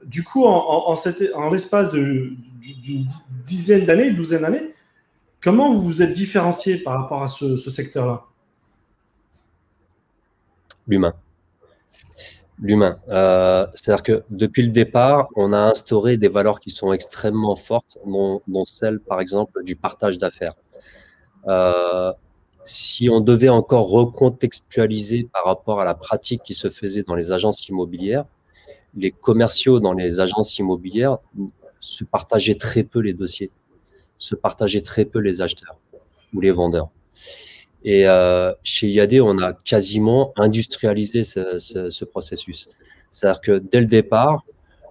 Du coup, en l'espace d'une dizaine d'années, une douzaine d'années, comment vous vous êtes différencié par rapport à ce secteur-là? L'humain. L'humain. C'est-à-dire que depuis le départ, on a instauré des valeurs qui sont extrêmement fortes, dont celle, par exemple, du partage d'affaires. Si on devait encore recontextualiser par rapport à la pratique qui se faisait dans les agences immobilières, les commerciaux dans les agences immobilières se partageaient très peu les dossiers, se partageaient très peu les acheteurs ou les vendeurs. Et chez IAD, on a quasiment industrialisé ce processus. C'est-à-dire que dès le départ,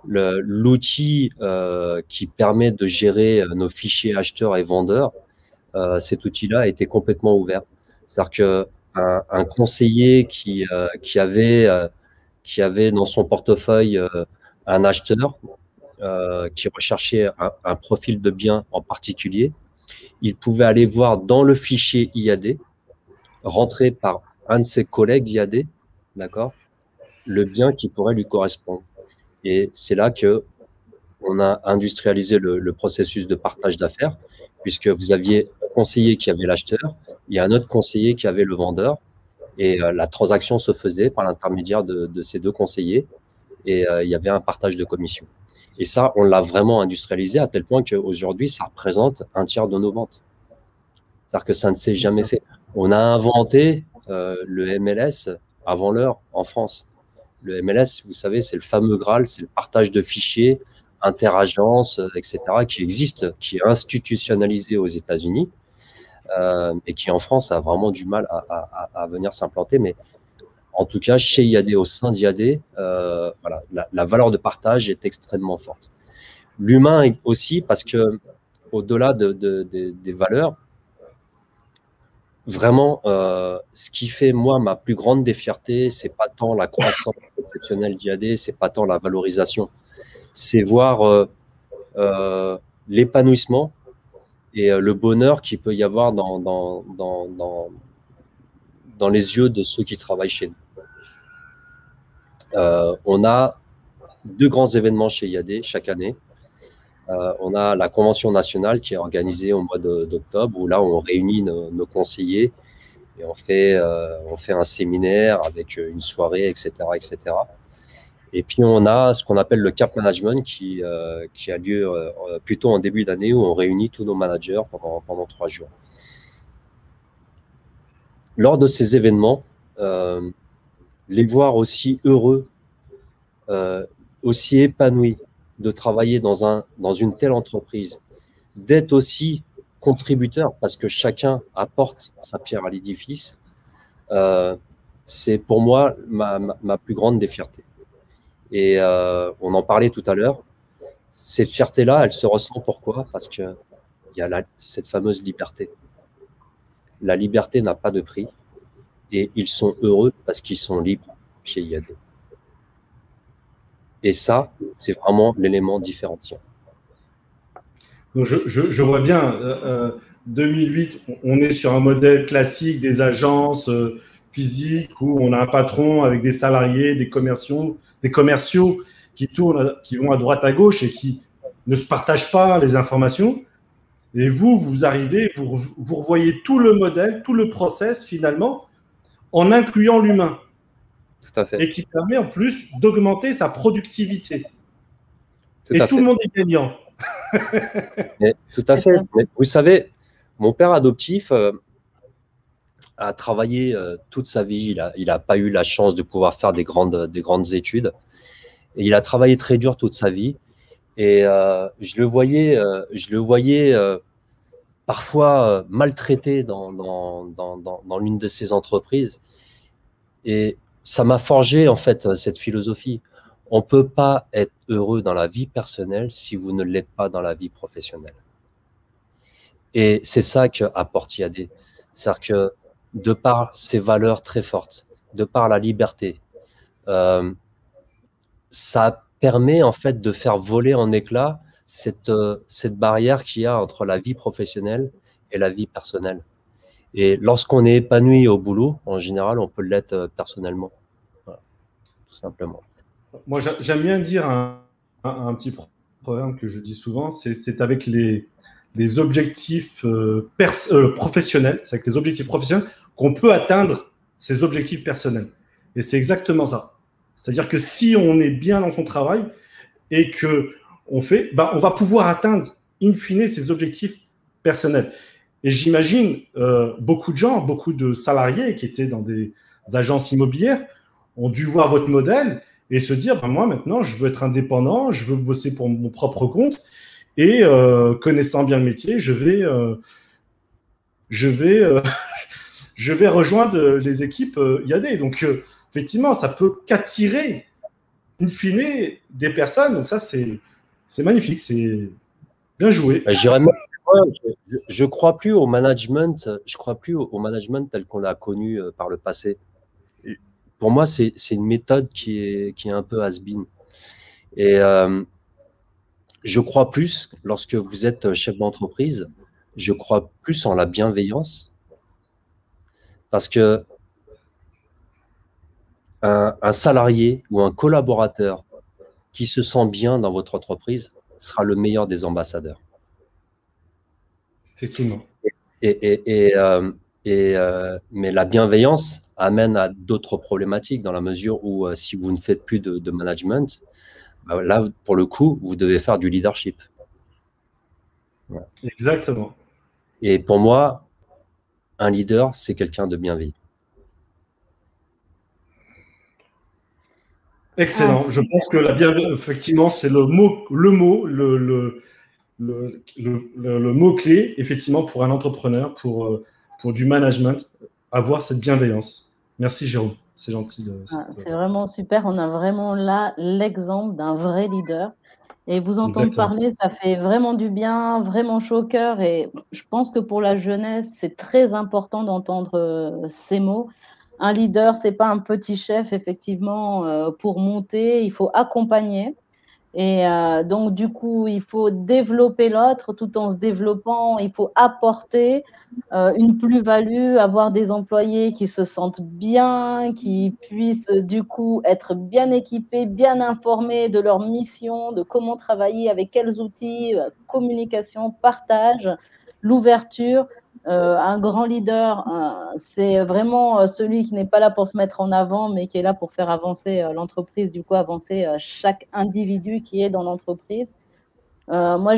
l'outil qui permet de gérer nos fichiers acheteurs et vendeurs, cet outil-là a été complètement ouvert. C'est-à-dire qu'un conseiller qui avait dans son portefeuille un acheteur qui recherchait un profil de bien en particulier, il pouvait aller voir dans le fichier IAD, rentré par un de ses collègues IAD, d'accord, le bien qui pourrait lui correspondre. Et c'est là que on a industrialisé le processus de partage d'affaires, puisque vous aviez un conseiller qui avait l'acheteur, il y a un autre conseiller qui avait le vendeur, et la transaction se faisait par l'intermédiaire de ces deux conseillers, et il y avait un partage de commission. Et ça, on l'a vraiment industrialisé à tel point qu'aujourd'hui, ça représente un tiers de nos ventes. C'est-à-dire que ça ne s'est jamais fait. On a inventé le MLS avant l'heure en France. Le MLS, vous savez, c'est le fameux Graal, c'est le partage de fichiers interagences, etc., qui existe, qui est institutionnalisé aux États-Unis, et qui en France a vraiment du mal à venir s'implanter. Mais en tout cas, chez IAD, au sein d'IAD, voilà, la valeur de partage est extrêmement forte. L'humain aussi, parce que au-delà des valeurs, vraiment, ce qui fait, moi, ma plus grande des fiertés, c'est pas tant la croissance exceptionnelle d'IAD, c'est pas tant la valorisation, c'est voir l'épanouissement et le bonheur qu'il peut y avoir dans les yeux de ceux qui travaillent chez nous. On a 2 grands événements chez IAD chaque année. On a la convention nationale qui est organisée au mois d'octobre, où là, on réunit nos conseillers et on fait un séminaire avec une soirée, etc., etc. Et puis, on a ce qu'on appelle le Cap Management qui a lieu plutôt en début d'année, où on réunit tous nos managers pendant 3 jours. Lors de ces événements, les voir aussi heureux, aussi épanouis de travailler dans une telle entreprise, d'être aussi contributeur, parce que chacun apporte sa pierre à l'édifice, c'est pour moi ma plus grande des fiertés. Et on en parlait tout à l'heure, cette fierté-là, elle se ressent pourquoi? Parce qu'il y a cette fameuse liberté. La liberté n'a pas de prix et ils sont heureux parce qu'ils sont libres chez IAD. Et ça, c'est vraiment l'élément différenciant. Donc je vois bien, 2008, on est sur un modèle classique des agences physiques où on a un patron avec des salariés, des commerciaux qui tournent, qui vont à droite à gauche et qui ne se partagent pas les informations. Et vous arrivez, vous revoyez tout le modèle, tout le process finalement, en incluant l'humain. Tout à fait. Et qui permet en plus d'augmenter sa productivité. Tout Et à tout fait. le monde est gagnant. Mais, tout à fait. Mais vous savez, mon père adoptif a travaillé toute sa vie. Il a pas eu la chance de pouvoir faire des grandes études. Et il a travaillé très dur toute sa vie. Et je le voyais parfois maltraité dans l'une de ses entreprises. Et ça m'a forgé, en fait, cette philosophie. On ne peut pas être heureux dans la vie personnelle si vous ne l'êtes pas dans la vie professionnelle. Et c'est ça qu'apporte IAD. C'est-à-dire que de par ses valeurs très fortes, de par la liberté, ça permet en fait de faire voler en éclats cette barrière qu'il y a entre la vie professionnelle et la vie personnelle. Et lorsqu'on est épanoui au boulot, en général, on peut l'être personnellement. Voilà, tout simplement. Moi, j'aime bien dire un petit problème que je dis souvent, c'est avec les objectifs professionnels, c'est avec les objectifs professionnels qu'on peut atteindre ces objectifs personnels. Et c'est exactement ça. C'est-à-dire que si on est bien dans son travail et que on va pouvoir atteindre in fine ces objectifs personnels. Et j'imagine beaucoup de gens, beaucoup de salariés qui étaient dans des agences immobilières ont dû voir votre modèle et se dire, ben moi maintenant, je veux être indépendant, je veux bosser pour mon propre compte et connaissant bien le métier, je vais, je vais rejoindre les équipes IAD. Donc effectivement, ça peut qu'attirer in fine des personnes. Donc ça, c'est magnifique, c'est bien joué. J'irais même je crois plus au management, je crois plus au management tel qu'on l'a connu par le passé. Pour moi, c'est une méthode qui est un peu has-been. Et je crois plus, lorsque vous êtes chef d'entreprise, je crois plus en la bienveillance, parce que un salarié ou un collaborateur qui se sent bien dans votre entreprise sera le meilleur des ambassadeurs. Effectivement. Mais la bienveillance amène à d'autres problématiques, dans la mesure où si vous ne faites plus de management, là, pour le coup, vous devez faire du leadership. Ouais. Exactement. Et pour moi, un leader, c'est quelqu'un de bienveillant. Excellent. Je pense que la bienveillance, effectivement, c'est le mot-clé, effectivement, pour un entrepreneur, pour du management, avoir cette bienveillance. Merci, Jérôme. C'est gentil. C'est vraiment super. On a vraiment là l'exemple d'un vrai leader. Et vous entendre Exactement. parler, ça fait vraiment du bien, vraiment chaud au cœur. Et je pense que pour la jeunesse, c'est très important d'entendre ces mots. Un leader, c'est pas un petit chef, effectivement, pour monter, il faut accompagner. Et donc, du coup, il faut développer l'autre tout en se développant. Il faut apporter une plus-value, avoir des employés qui se sentent bien, qui puissent, du coup, être bien équipés, bien informés de leur mission, de comment travailler, avec quels outils, communication, partage, l'ouverture. Un grand leader, c'est vraiment celui qui n'est pas là pour se mettre en avant, mais qui est là pour faire avancer l'entreprise, du coup avancer chaque individu qui est dans l'entreprise. Moi,